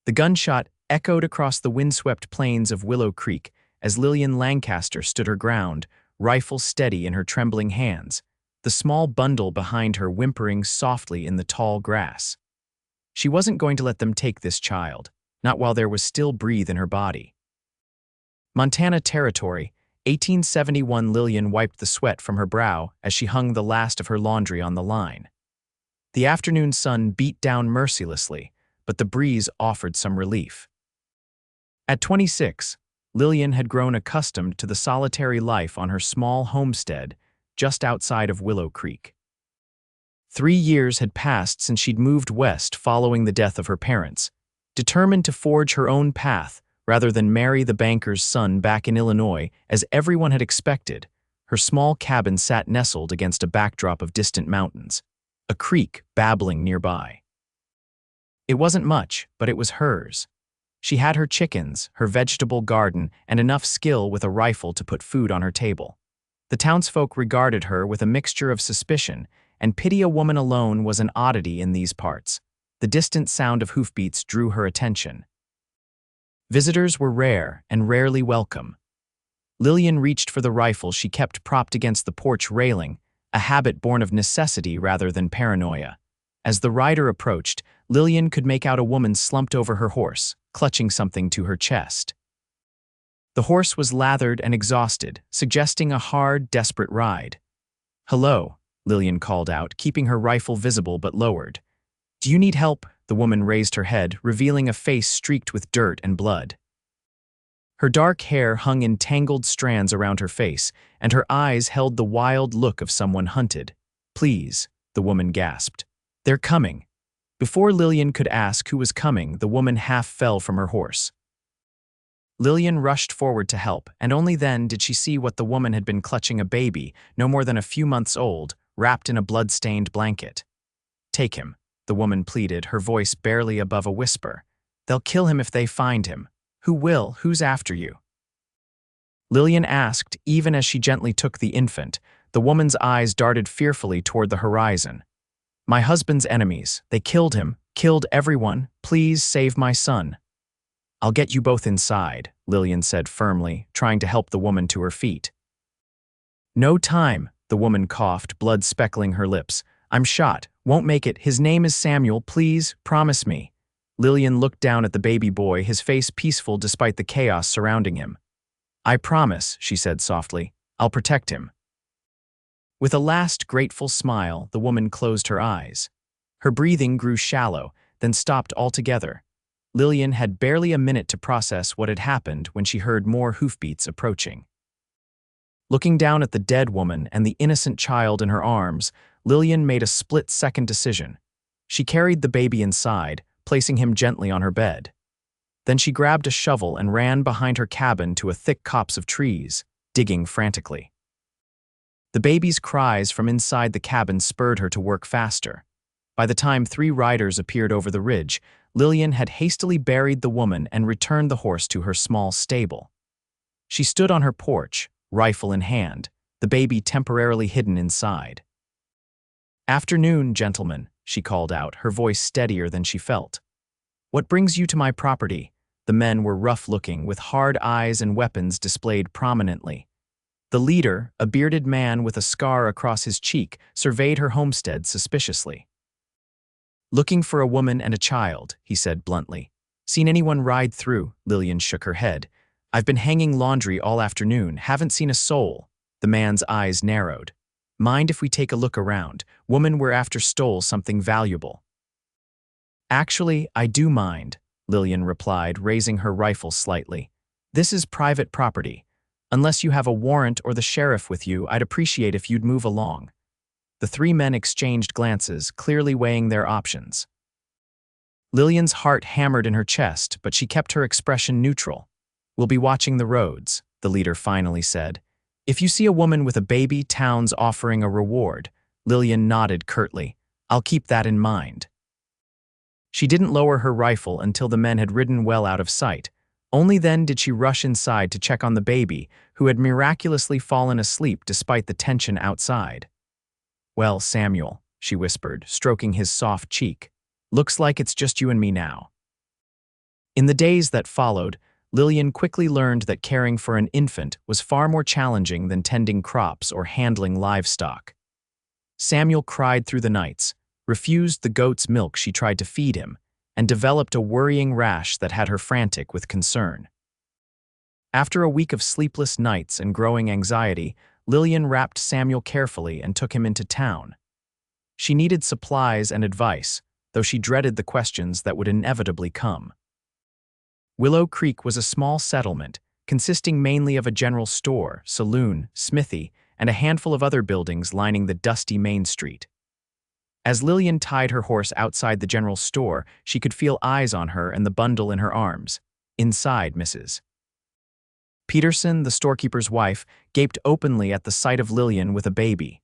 The gunshot echoed across the windswept plains of Willow Creek as Lillian Lancaster stood her ground, rifle steady in her trembling hands, the small bundle behind her whimpering softly in the tall grass. She wasn't going to let them take this child, not while there was still breath in her body. Montana Territory, 1871. Lillian wiped the sweat from her brow as she hung the last of her laundry on the line. The afternoon sun beat down mercilessly, but the breeze offered some relief. At 26, Lillian had grown accustomed to the solitary life on her small homestead just outside of Willow Creek. 3 years had passed since she'd moved west following the death of her parents, determined to forge her own path rather than marry the banker's son back in Illinois as everyone had expected. Her small cabin sat nestled against a backdrop of distant mountains, a creek babbling nearby. It wasn't much, but it was hers. She had her chickens, her vegetable garden, and enough skill with a rifle to put food on her table. The townsfolk regarded her with a mixture of suspicion and pity. A woman alone was an oddity in these parts. The distant sound of hoofbeats drew her attention. Visitors were rare and rarely welcome. Lillian reached for the rifle she kept propped against the porch railing, a habit born of necessity rather than paranoia. As the rider approached, Lillian could make out a woman slumped over her horse, clutching something to her chest. The horse was lathered and exhausted, suggesting a hard, desperate ride. "Hello," Lillian called out, keeping her rifle visible but lowered. "Do you need help?" The woman raised her head, revealing a face streaked with dirt and blood. Her dark hair hung in tangled strands around her face, and her eyes held the wild look of someone hunted. "Please," the woman gasped. "They're coming." Before Lillian could ask who was coming, the woman half fell from her horse. Lillian rushed forward to help, and only then did she see what the woman had been clutching: a baby, no more than a few months old, wrapped in a blood-stained blanket. "Take him," the woman pleaded, her voice barely above a whisper. "They'll kill him if they find him." "Who will? Who's after you?" Lillian asked, even as she gently took the infant. The woman's eyes darted fearfully toward the horizon. "My husband's enemies. They killed him, killed everyone. Please save my son." "I'll get you both inside," Lillian said firmly, trying to help the woman to her feet. "No time," the woman coughed, blood speckling her lips. "I'm shot. Won't make it. His name is Samuel. Please, promise me." Lillian looked down at the baby boy, his face peaceful despite the chaos surrounding him. "I promise," she said softly. "I'll protect him." With a last grateful smile, the woman closed her eyes. Her breathing grew shallow, then stopped altogether. Lillian had barely a minute to process what had happened when she heard more hoofbeats approaching. Looking down at the dead woman and the innocent child in her arms, Lillian made a split-second decision. She carried the baby inside, placing him gently on her bed. Then she grabbed a shovel and ran behind her cabin to a thick copse of trees, digging frantically. The baby's cries from inside the cabin spurred her to work faster. By the time 3 riders appeared over the ridge, Lillian had hastily buried the woman and returned the horse to her small stable. She stood on her porch, rifle in hand, the baby temporarily hidden inside. "Afternoon, gentlemen," she called out, her voice steadier than she felt. "What brings you to my property?" The men were rough-looking, with hard eyes and weapons displayed prominently. The leader, a bearded man with a scar across his cheek, surveyed her homestead suspiciously. "Looking for a woman and a child," he said bluntly. "Seen anyone ride through?" Lillian shook her head. "I've been hanging laundry all afternoon, haven't seen a soul." The man's eyes narrowed. "Mind if we take a look around? Woman we're after stole something valuable." "Actually, I do mind," Lillian replied, raising her rifle slightly. "This is private property. Unless you have a warrant or the sheriff with you, I'd appreciate if you'd move along." The 3 men exchanged glances, clearly weighing their options. Lillian's heart hammered in her chest, but she kept her expression neutral. "We'll be watching the roads," the leader finally said. "If you see a woman with a baby, town's offering a reward." Lillian nodded curtly. "I'll keep that in mind." She didn't lower her rifle until the men had ridden well out of sight. Only then did she rush inside to check on the baby, who had miraculously fallen asleep despite the tension outside. "Well, Samuel," she whispered, stroking his soft cheek, "looks like it's just you and me now." In the days that followed, Lillian quickly learned that caring for an infant was far more challenging than tending crops or handling livestock. Samuel cried through the nights, refused the goat's milk she tried to feed him, and developed a worrying rash that had her frantic with concern. After a week of sleepless nights and growing anxiety, Lillian wrapped Samuel carefully and took him into town. She needed supplies and advice, though she dreaded the questions that would inevitably come. Willow Creek was a small settlement, consisting mainly of a general store, saloon, smithy, and a handful of other buildings lining the dusty main street. As Lillian tied her horse outside the general store, she could feel eyes on her and the bundle in her arms. Inside, Mrs. Peterson, the storekeeper's wife, gaped openly at the sight of Lillian with a baby.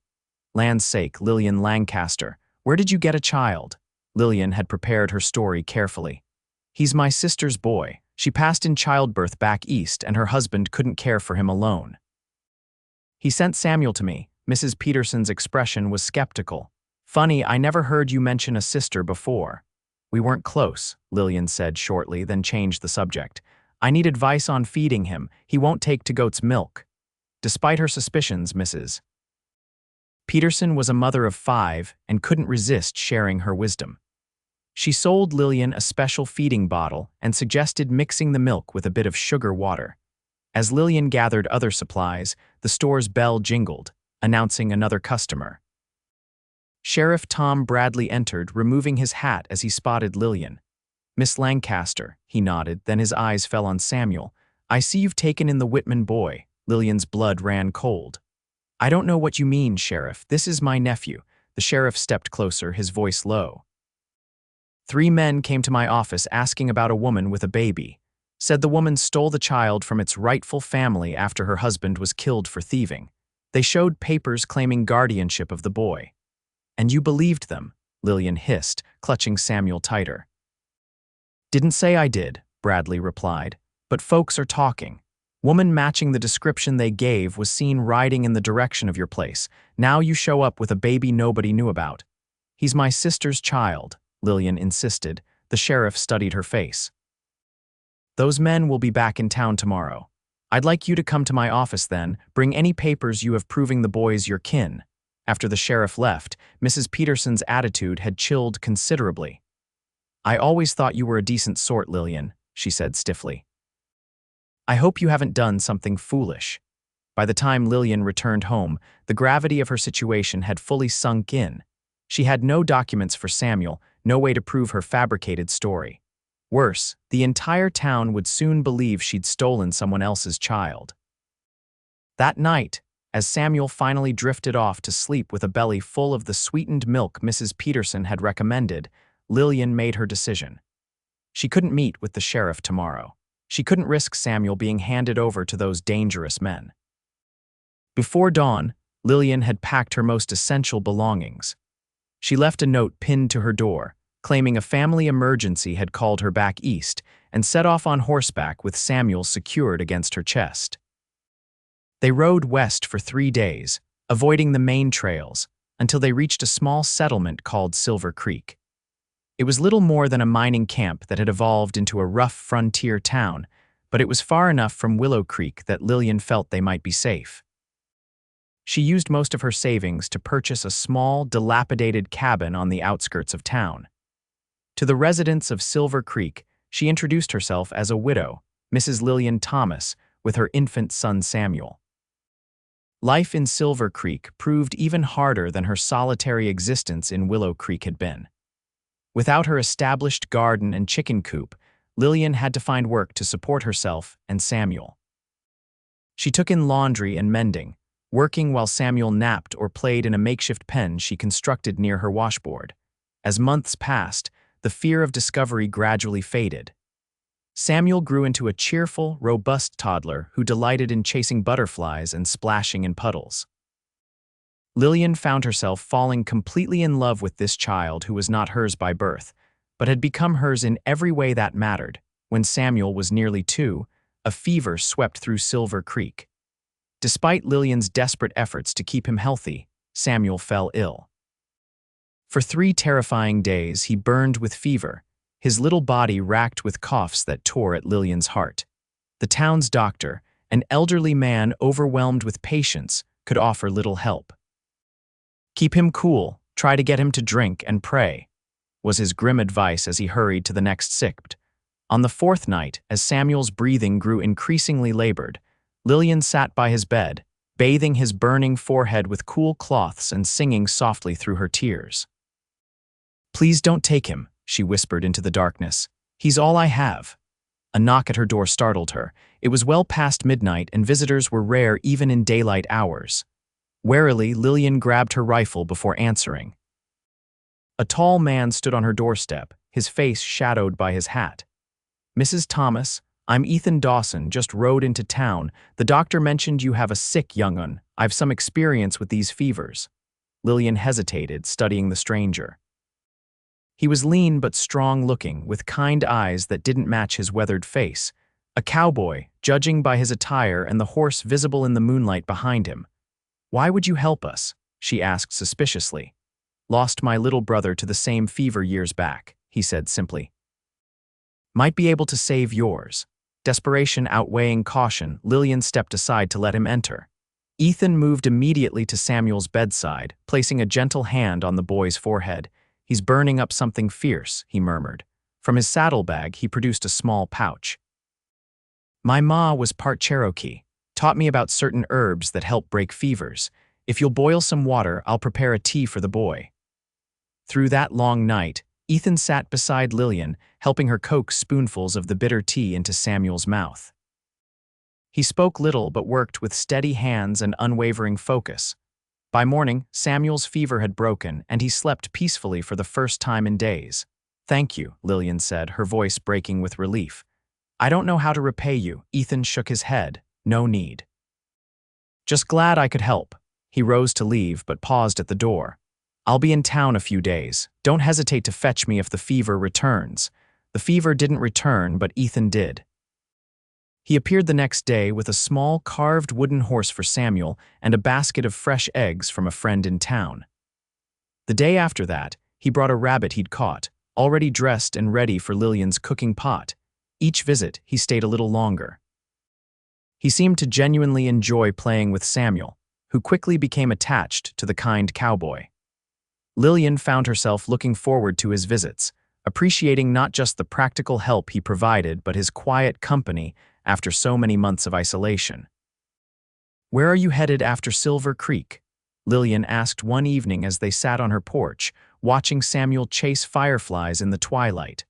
Land's sake, Lillian Lancaster, where did you get a child? Lillian had prepared her story carefully. He's my sister's boy. She passed in childbirth back east, and her husband couldn't care for him alone. He sent Samuel to me. Mrs. Peterson's expression was skeptical. Funny, I never heard you mention a sister before. We weren't close, Lillian said shortly, then changed the subject. I need advice on feeding him. He won't take to goat's milk. Despite her suspicions, Mrs. Peterson was a mother of 5 and couldn't resist sharing her wisdom. She sold Lillian a special feeding bottle and suggested mixing the milk with a bit of sugar water. As Lillian gathered other supplies, the store's bell jingled, announcing another customer. Sheriff Tom Bradley entered, removing his hat as he spotted Lillian. Miss Lancaster, he nodded, then his eyes fell on Samuel. I see you've taken in the Whitman boy. Lillian's blood ran cold. I don't know what you mean, Sheriff. This is my nephew. The sheriff stepped closer, his voice low. 3 men came to my office asking about a woman with a baby. Said the woman stole the child from its rightful family after her husband was killed for thieving. They showed papers claiming guardianship of the boy. And you believed them, Lillian hissed, clutching Samuel tighter. Didn't say I did, Bradley replied, but folks are talking. Woman matching the description they gave was seen riding in the direction of your place. Now you show up with a baby nobody knew about. He's my sister's child, Lillian insisted. The sheriff studied her face. Those men will be back in town tomorrow. I'd like you to come to my office then, bring any papers you have proving the boy's your kin. After the sheriff left, Mrs. Peterson's attitude had chilled considerably. I always thought you were a decent sort, Lillian, she said stiffly. I hope you haven't done something foolish. By the time Lillian returned home, the gravity of her situation had fully sunk in. She had no documents for Samuel, no way to prove her fabricated story. Worse, the entire town would soon believe she'd stolen someone else's child. That night, as Samuel finally drifted off to sleep with a belly full of the sweetened milk Mrs. Peterson had recommended, Lillian made her decision. She couldn't meet with the sheriff tomorrow. She couldn't risk Samuel being handed over to those dangerous men. Before dawn, Lillian had packed her most essential belongings. She left a note pinned to her door, claiming a family emergency had called her back east, and set off on horseback with Samuel secured against her chest. They rode west for 3 days, avoiding the main trails, until they reached a small settlement called Silver Creek. It was little more than a mining camp that had evolved into a rough frontier town, but it was far enough from Willow Creek that Lillian felt they might be safe. She used most of her savings to purchase a small, dilapidated cabin on the outskirts of town. To the residents of Silver Creek, she introduced herself as a widow, Mrs. Lillian Thomas, with her infant son Samuel. Life in Silver Creek proved even harder than her solitary existence in Willow Creek had been. Without her established garden and chicken coop, Lillian had to find work to support herself and Samuel. She took in laundry and mending, working while Samuel napped or played in a makeshift pen she constructed near her washboard. As months passed, the fear of discovery gradually faded. Samuel grew into a cheerful, robust toddler who delighted in chasing butterflies and splashing in puddles. Lillian found herself falling completely in love with this child who was not hers by birth, but had become hers in every way that mattered. When Samuel was nearly 2, a fever swept through Silver Creek. Despite Lillian's desperate efforts to keep him healthy, Samuel fell ill. For 3 terrifying days, he burned with fever, his little body racked with coughs that tore at Lillian's heart. The town's doctor, an elderly man overwhelmed with patients, could offer little help. "Keep him cool, try to get him to drink and pray," was his grim advice as he hurried to the next sick. On the fourth night, as Samuel's breathing grew increasingly labored, Lillian sat by his bed, bathing his burning forehead with cool cloths and singing softly through her tears. "Please don't take him," she whispered into the darkness. "He's all I have." A knock at her door startled her. It was well past midnight, and visitors were rare even in daylight hours. Warily, Lillian grabbed her rifle before answering. A tall man stood on her doorstep, his face shadowed by his hat. "Mrs. Thomas, I'm Ethan Dawson, just rode into town. The doctor mentioned you have a sick young un. I've some experience with these fevers." Lillian hesitated, studying the stranger. He was lean but strong-looking, with kind eyes that didn't match his weathered face. A cowboy, judging by his attire and the horse visible in the moonlight behind him. "Why would you help us?" she asked suspiciously. "Lost my little brother to the same fever years back," he said simply. "Might be able to save yours." Desperation outweighing caution, Lillian stepped aside to let him enter. Ethan moved immediately to Samuel's bedside, placing a gentle hand on the boy's forehead. "He's burning up something fierce," he murmured. From his saddlebag, he produced a small pouch. "My ma was part Cherokee, taught me about certain herbs that help break fevers. If you'll boil some water, I'll prepare a tea for the boy." Through that long night, Ethan sat beside Lillian, helping her coax spoonfuls of the bitter tea into Samuel's mouth. He spoke little but worked with steady hands and unwavering focus. By morning, Samuel's fever had broken, and he slept peacefully for the first time in days. "Thank you," Lillian said, her voice breaking with relief. "I don't know how to repay you." Ethan shook his head. "No need." "Just glad I could help." He rose to leave, but paused at the door. "I'll be in town a few days. Don't hesitate to fetch me if the fever returns." The fever didn't return, but Ethan did. He appeared the next day with a small carved wooden horse for Samuel and a basket of fresh eggs from a friend in town. The day after that, he brought a rabbit he'd caught, already dressed and ready for Lillian's cooking pot. Each visit, he stayed a little longer. He seemed to genuinely enjoy playing with Samuel, who quickly became attached to the kind cowboy. Lillian found herself looking forward to his visits, appreciating not just the practical help he provided but his quiet company after so many months of isolation. "Where are you headed after Silver Creek?" Lillian asked one evening as they sat on her porch, watching Samuel chase fireflies in the twilight.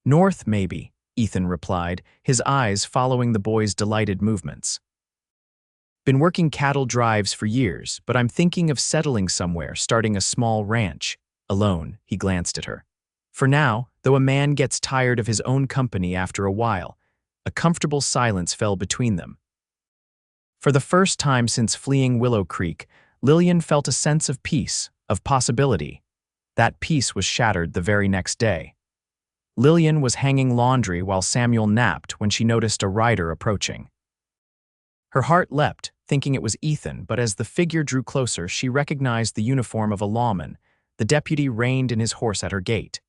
"North, maybe," Ethan replied, his eyes following the boy's delighted movements. "Been working cattle drives for years, but I'm thinking of settling somewhere, starting a small ranch." Alone, he glanced at her. For now, though a man gets tired of his own company after a while, a comfortable silence fell between them. For the first time since fleeing Willow Creek, Lillian felt a sense of peace, of possibility. That peace was shattered the very next day. Lillian was hanging laundry while Samuel napped when she noticed a rider approaching. Her heart leapt, thinking it was Ethan, but as the figure drew closer, she recognized the uniform of a lawman. The deputy reined in his horse at her gate.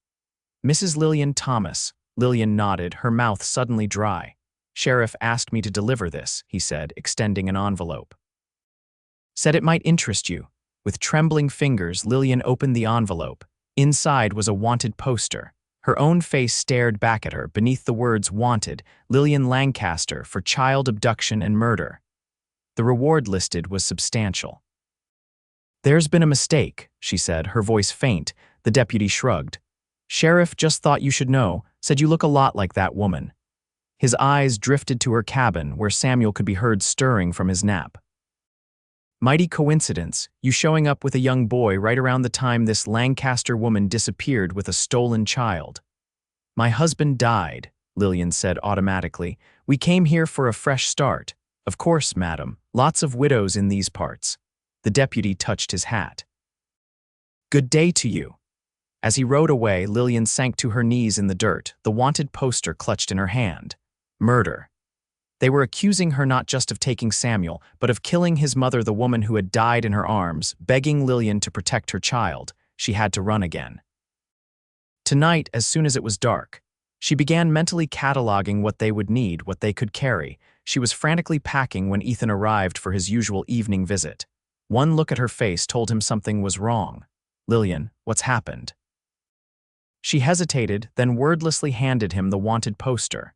"Mrs. Lillian Thomas." Lillian nodded, her mouth suddenly dry. "Sheriff asked me to deliver this," he said, extending an envelope. "Said it might interest you." With trembling fingers, Lillian opened the envelope. Inside was a wanted poster. Her own face stared back at her. Beneath the words "Wanted, Lillian Lancaster for child abduction and murder." The reward listed was substantial. "There's been a mistake," she said, her voice faint. The deputy shrugged. "Sheriff just thought you should know, said you look a lot like that woman." His eyes drifted to her cabin, where Samuel could be heard stirring from his nap. "Mighty coincidence, you showing up with a young boy right around the time this Lancaster woman disappeared with a stolen child." "My husband died," Lillian said automatically. "We came here for a fresh start." "Of course, madam. Lots of widows in these parts." The deputy touched his hat. "Good day to you." As he rode away, Lillian sank to her knees in the dirt, the wanted poster clutched in her hand. Murder. They were accusing her not just of taking Samuel, but of killing his mother, the woman who had died in her arms, begging Lillian to protect her child. She had to run again. Tonight, as soon as it was dark, she began mentally cataloging what they would need, what they could carry. She was frantically packing when Ethan arrived for his usual evening visit. One look at her face told him something was wrong. "Lillian, what's happened?" She hesitated, then wordlessly handed him the wanted poster.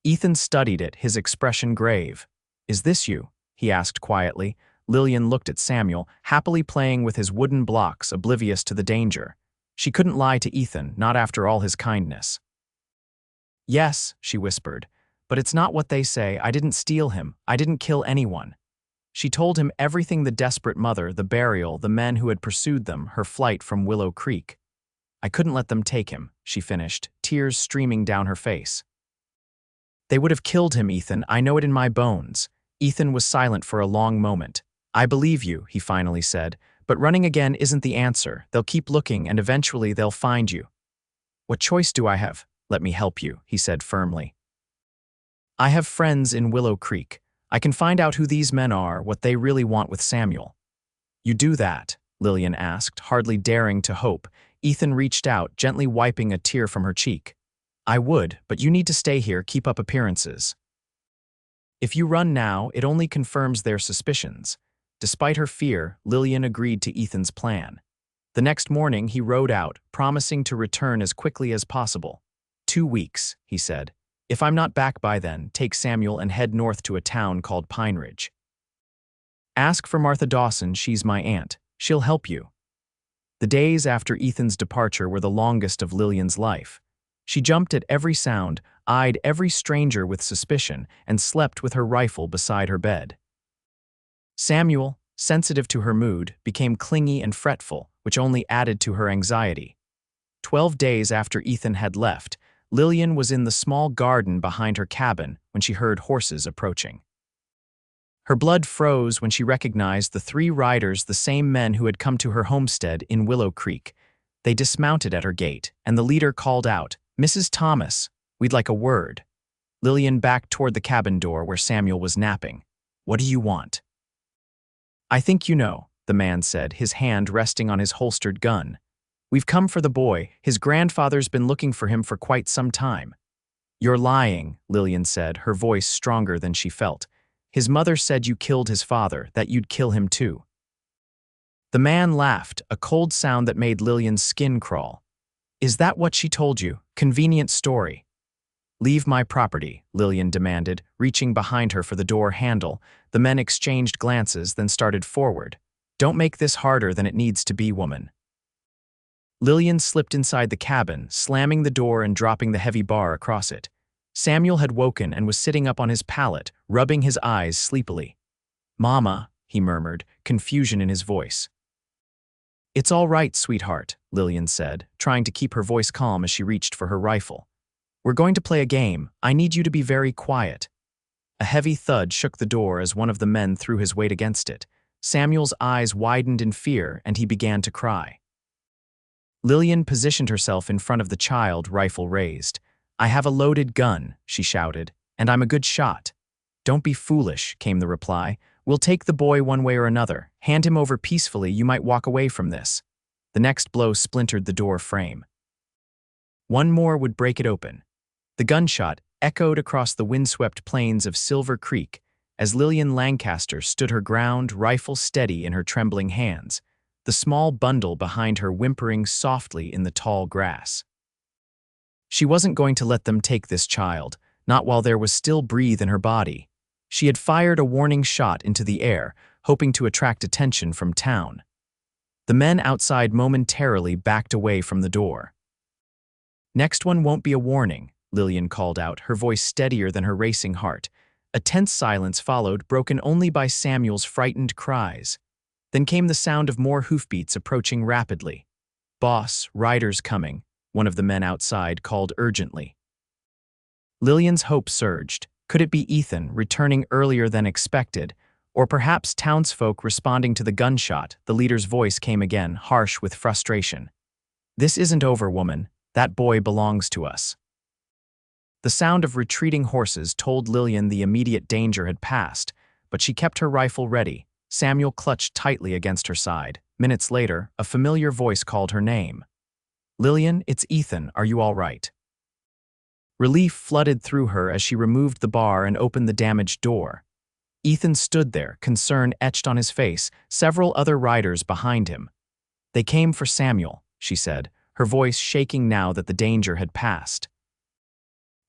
Ethan studied it, his expression grave. "Is this you?" he asked quietly. Lillian looked at Samuel, happily playing with his wooden blocks, oblivious to the danger. She couldn't lie to Ethan, not after all his kindness. "Yes," she whispered, "but it's not what they say. I didn't steal him. I didn't kill anyone." She told him everything: the desperate mother, the burial, the men who had pursued them, her flight from Willow Creek. "I couldn't let them take him," she finished, tears streaming down her face. "They would have killed him, Ethan. I know it in my bones." Ethan was silent for a long moment. "I believe you," he finally said, "but running again isn't the answer. They'll keep looking, and eventually they'll find you." "What choice do I have?" "Let me help you," he said firmly. "I have friends in Willow Creek. I can find out who these men are, what they really want with Samuel." "You do that?" Lillian asked, hardly daring to hope. Ethan reached out, gently wiping a tear from her cheek. "I would, but you need to stay here, keep up appearances. If you run now, it only confirms their suspicions." Despite her fear, Lillian agreed to Ethan's plan. The next morning, he rode out, promising to return as quickly as possible. 2 weeks, he said. "If I'm not back by then, take Samuel and head north to a town called Pine Ridge. Ask for Martha Dawson, she's my aunt. She'll help you." The days after Ethan's departure were the longest of Lillian's life. She jumped at every sound, eyed every stranger with suspicion, and slept with her rifle beside her bed. Samuel, sensitive to her mood, became clingy and fretful, which only added to her anxiety. 12 days after Ethan had left, Lillian was in the small garden behind her cabin when she heard horses approaching. Her blood froze when she recognized the 3 riders, the same men who had come to her homestead in Willow Creek. They dismounted at her gate, and the leader called out, "Mrs. Thomas, we'd like a word." Lillian backed toward the cabin door where Samuel was napping. "What do you want?" "I think you know," the man said, his hand resting on his holstered gun. "We've come for the boy. His grandfather's been looking for him for quite some time." "You're lying," Lillian said, her voice stronger than she felt. "His mother said you killed his father, that you'd kill him too." The man laughed, a cold sound that made Lillian's skin crawl. "Is that what she told you? Convenient story." "Leave my property," Lillian demanded, reaching behind her for the door handle. The men exchanged glances, then started forward. "Don't make this harder than it needs to be, woman." Lillian slipped inside the cabin, slamming the door and dropping the heavy bar across it. Samuel had woken and was sitting up on his pallet, rubbing his eyes sleepily. "Mama," he murmured, confusion in his voice. "It's all right, sweetheart," Lillian said, trying to keep her voice calm as she reached for her rifle. "We're going to play a game. I need you to be very quiet." A heavy thud shook the door as one of the men threw his weight against it. Samuel's eyes widened in fear, and he began to cry. Lillian positioned herself in front of the child, rifle raised. "I have a loaded gun," she shouted, "and I'm a good shot." "Don't be foolish," came the reply. "We'll take the boy one way or another. Hand him over peacefully, you might walk away from this." The next blow splintered the door frame. One more would break it open. The gunshot echoed across the windswept plains of Silver Creek as Lillian Lancaster stood her ground, rifle steady in her trembling hands, the small bundle behind her whimpering softly in the tall grass. She wasn't going to let them take this child, not while there was still breath in her body. She had fired a warning shot into the air, hoping to attract attention from town. The men outside momentarily backed away from the door. "Next one won't be a warning," Lillian called out, her voice steadier than her racing heart. A tense silence followed, broken only by Samuel's frightened cries. Then came the sound of more hoofbeats approaching rapidly. "Boss, riders coming," one of the men outside called urgently. Lillian's hope surged. Could it be Ethan, returning earlier than expected? Or perhaps townsfolk responding to the gunshot? The leader's voice came again, harsh with frustration. "This isn't over, woman. That boy belongs to us." The sound of retreating horses told Lillian the immediate danger had passed, but she kept her rifle ready. Samuel clutched tightly against her side. Minutes later, a familiar voice called her name. "Lillian, it's Ethan. Are you all right?" Relief flooded through her as she removed the bar and opened the damaged door. Ethan stood there, concern etched on his face, several other riders behind him. "They came for Samuel," she said, her voice shaking now that the danger had passed.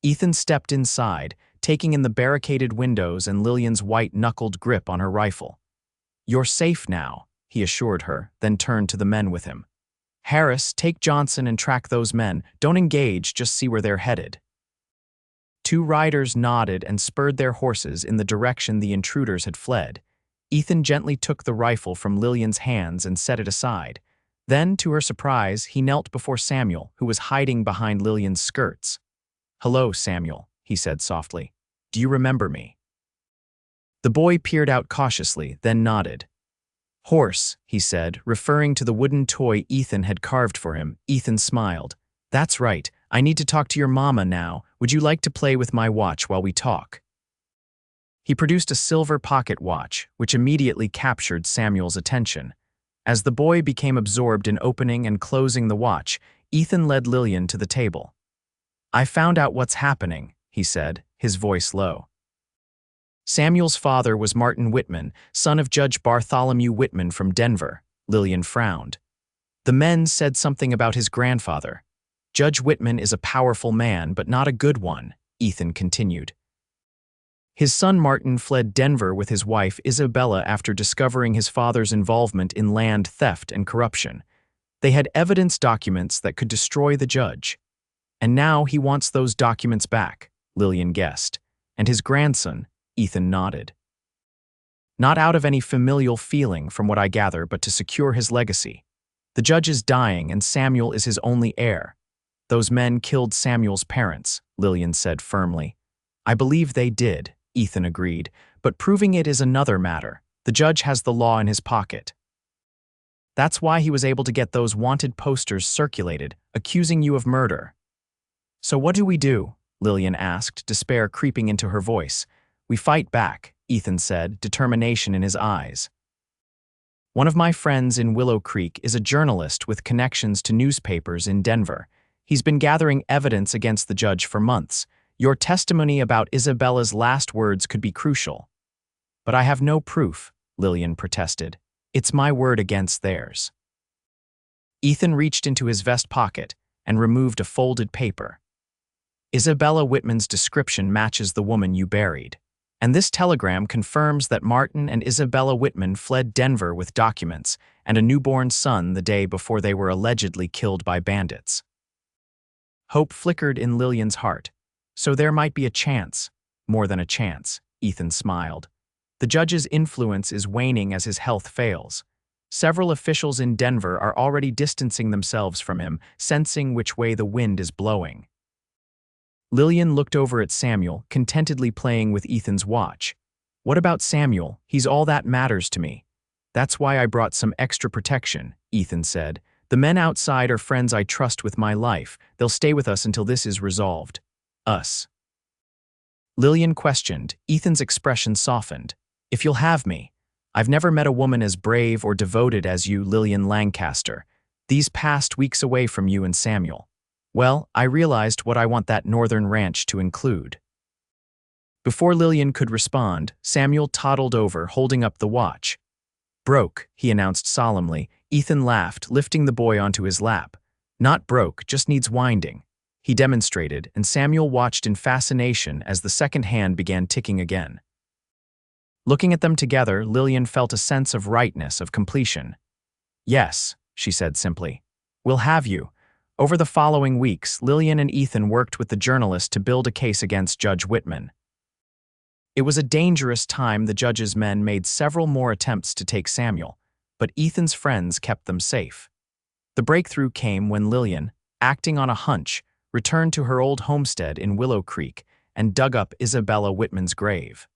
Ethan stepped inside, taking in the barricaded windows and Lillian's white-knuckled grip on her rifle. "You're safe now," he assured her, then turned to the men with him. "Harris, take Johnson and track those men. Don't engage, just see where they're headed." Two riders nodded and spurred their horses in the direction the intruders had fled. Ethan gently took the rifle from Lillian's hands and set it aside. Then, to her surprise, he knelt before Samuel, who was hiding behind Lillian's skirts. "Hello, Samuel," he said softly. "Do you remember me?" The boy peered out cautiously, then nodded. "Horse," he said, referring to the wooden toy Ethan had carved for him. Ethan smiled. "That's right. I need to talk to your mama now. Would you like to play with my watch while we talk?" He produced a silver pocket watch, which immediately captured Samuel's attention. As the boy became absorbed in opening and closing the watch, Ethan led Lillian to the table. "I found out what's happening," he said, his voice low. Samuel's father was Martin Whitman, son of Judge Bartholomew Whitman from Denver. Lillian frowned. "The men said something about his grandfather. Judge Whitman is a powerful man, but not a good one," Ethan continued. His son Martin fled Denver with his wife Isabella after discovering his father's involvement in land theft and corruption. They had evidence documents that could destroy the judge. "And now he wants those documents back," Lillian guessed. "And his grandson," Ethan nodded. "Not out of any familial feeling, from what I gather, but to secure his legacy. The judge is dying and Samuel is his only heir. Those men killed Samuel's parents," Lillian said firmly. "I believe they did," Ethan agreed, "but proving it is another matter. The judge has the law in his pocket. That's why he was able to get those wanted posters circulated, accusing you of murder." "So what do we do?" Lillian asked, despair creeping into her voice. "We fight back," Ethan said, determination in his eyes. "One of my friends in Willow Creek is a journalist with connections to newspapers in Denver. He's been gathering evidence against the judge for months. Your testimony about Isabella's last words could be crucial." "But I have no proof," Lillian protested. "It's my word against theirs." Ethan reached into his vest pocket and removed a folded paper. "Isabella Whitman's description matches the woman you buried. And this telegram confirms that Martin and Isabella Whitman fled Denver with documents and a newborn son the day before they were allegedly killed by bandits." Hope flickered in Lillian's heart. "So there might be a chance." "More than a chance," Ethan smiled. "The judge's influence is waning as his health fails. Several officials in Denver are already distancing themselves from him, sensing which way the wind is blowing." Lillian looked over at Samuel, contentedly playing with Ethan's watch. "What about Samuel? He's all that matters to me." "That's why I brought some extra protection," Ethan said. "The men outside are friends I trust with my life. They'll stay with us until this is resolved." "Us?" Lillian questioned. Ethan's expression softened. "If you'll have me. I've never met a woman as brave or devoted as you, Lillian Lancaster. These past weeks away from you and Samuel. Well, I realized what I want that northern ranch to include." Before Lillian could respond, Samuel toddled over, holding up the watch. "Broke," he announced solemnly. Ethan laughed, lifting the boy onto his lap. "Not broke, just needs winding." He demonstrated, and Samuel watched in fascination as the second hand began ticking again. Looking at them together, Lillian felt a sense of rightness, of completion. "Yes," she said simply. "We'll have you." Over the following weeks, Lillian and Ethan worked with the journalist to build a case against Judge Whitman. It was a dangerous time. The judge's men made several more attempts to take Samuel, but Ethan's friends kept them safe. The breakthrough came when Lillian, acting on a hunch, returned to her old homestead in Willow Creek and dug up Isabella Whitman's grave.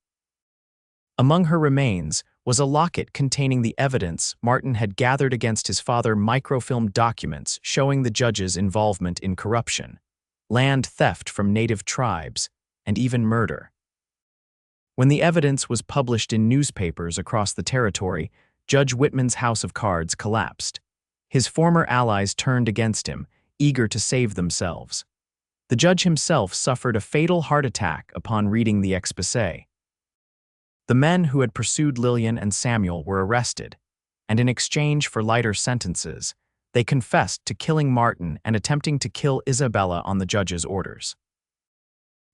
Among her remains was a locket containing the evidence Martin had gathered against his father, microfilmed documents showing the judge's involvement in corruption, land theft from native tribes, and even murder. When the evidence was published in newspapers across the territory, Judge Whitman's house of cards collapsed. His former allies turned against him, eager to save themselves. The judge himself suffered a fatal heart attack upon reading the exposé. The men who had pursued Lillian and Samuel were arrested, and in exchange for lighter sentences, they confessed to killing Martin and attempting to kill Isabella on the judge's orders.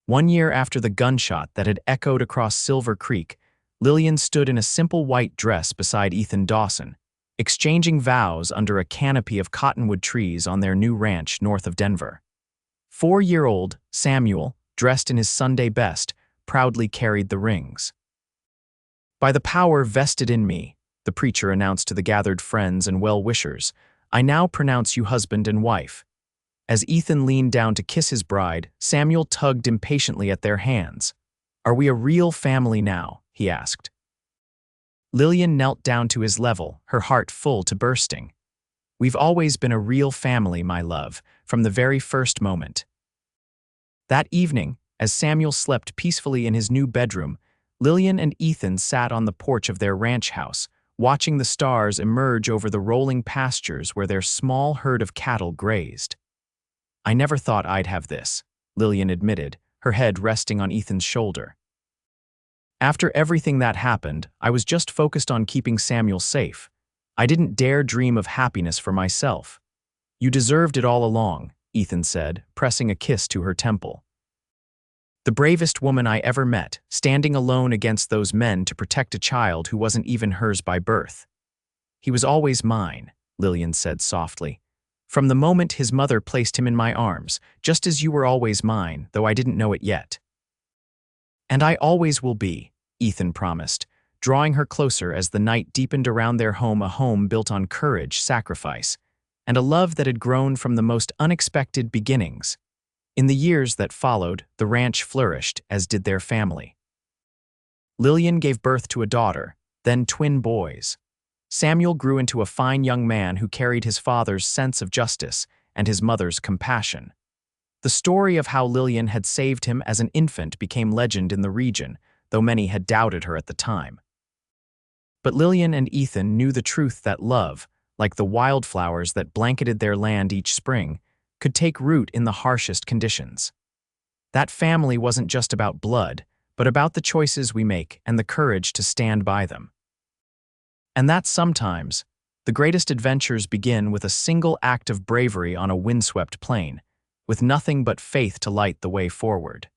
1 year after the gunshot that had echoed across Silver Creek, Lillian stood in a simple white dress beside Ethan Dawson, exchanging vows under a canopy of cottonwood trees on their new ranch north of Denver. 4-year-old Samuel, dressed in his Sunday best, proudly carried the rings. "By the power vested in me," the preacher announced to the gathered friends and well-wishers, "I now pronounce you husband and wife." As Ethan leaned down to kiss his bride, Samuel tugged impatiently at their hands. "Are we a real family now?" he asked. Lillian knelt down to his level, her heart full to bursting. "We've always been a real family, my love, from the very first moment." That evening, as Samuel slept peacefully in his new bedroom, Lillian and Ethan sat on the porch of their ranch house, watching the stars emerge over the rolling pastures where their small herd of cattle grazed. "I never thought I'd have this," Lillian admitted, her head resting on Ethan's shoulder. "After everything that happened, I was just focused on keeping Samuel safe. I didn't dare dream of happiness for myself." "You deserved it all along," Ethan said, pressing a kiss to her temple. "The bravest woman I ever met, standing alone against those men to protect a child who wasn't even hers by birth." "He was always mine," Lillian said softly. "From the moment his mother placed him in my arms, just as you were always mine, though I didn't know it yet." "And I always will be," Ethan promised, drawing her closer as the night deepened around their home, a home built on courage, sacrifice, and a love that had grown from the most unexpected beginnings. In the years that followed, the ranch flourished, as did their family. Lillian gave birth to a daughter, then twin boys. Samuel grew into a fine young man who carried his father's sense of justice and his mother's compassion. The story of how Lillian had saved him as an infant became legend in the region, though many had doubted her at the time. But Lillian and Ethan knew the truth that love, like the wildflowers that blanketed their land each spring, could take root in the harshest conditions. That family wasn't just about blood, but about the choices we make and the courage to stand by them. And that sometimes, the greatest adventures begin with a single act of bravery on a windswept plain, with nothing but faith to light the way forward.